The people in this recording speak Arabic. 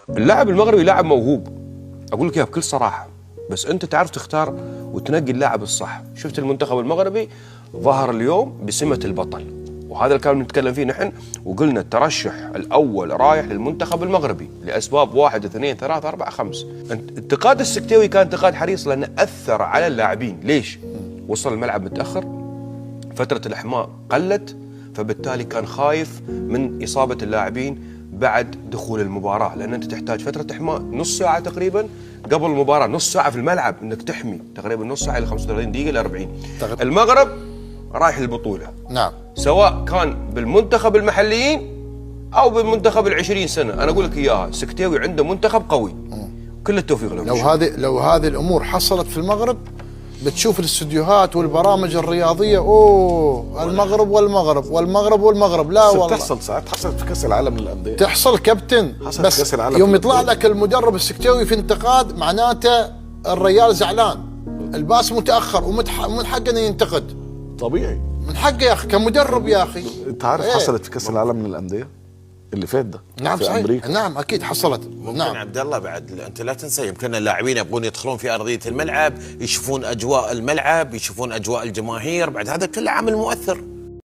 اللاعب المغربي لاعب موهوب، اقول لك اياها بكل صراحه، بس انت تعرف تختار وتنقي اللاعب الصح. شفت المنتخب المغربي ظهر اليوم بسمه البطل، وهذا اللي كان نتكلم فيه نحن، وقلنا الترشح الاول رايح للمنتخب المغربي لاسباب 1 2 3 4 5. انتقاد السكتيوي كان انتقاد حريص لانه اثر على اللاعبين. ليش؟ وصل الملعب متاخر، فتره الاحماء قلت، فبالتالي كان خايف من اصابه اللاعبين بعد دخول المباراه، لان انت تحتاج فتره احماء نص ساعه تقريبا قبل المباراه، نص ساعه في الملعب انك تحمي تقريبا نص ساعه الى 35 دقيقه ل 40. المغرب رايح للبطوله، نعم، سواء كان بالمنتخب المحليين او بالمنتخب ال20 سنه. انا اقول لك اياها، سكتيوي عنده منتخب قوي، كل التوفيق له. لو هذه الامور حصلت في المغرب بتشوف الاستديوهات والبرامج الرياضيه، اوه المغرب والمغرب والمغرب والمغرب. لا والله تحصل ساعات، حصلت في كاس العالم للانديه، تحصل كابتن، بس يوم يطلع لك المدرب السكتيوي في انتقاد معناته الريال زعلان، الباس متاخر ومن حقه انه ينتقد. طبيعي، من حقه يا اخي كمدرب يا اخي. انت عارف حصلت في كاس العالم للانديه اللي فات ده. نعم في صحيح. أمريكا. نعم اكيد حصلت. ممكن نعم عبد الله بعد انت لا تنسى، يمكن اللاعبين يبغون يدخلون في ارضيه الملعب، يشوفون اجواء الملعب، يشوفون اجواء الجماهير، بعد هذا كله عامل مؤثر.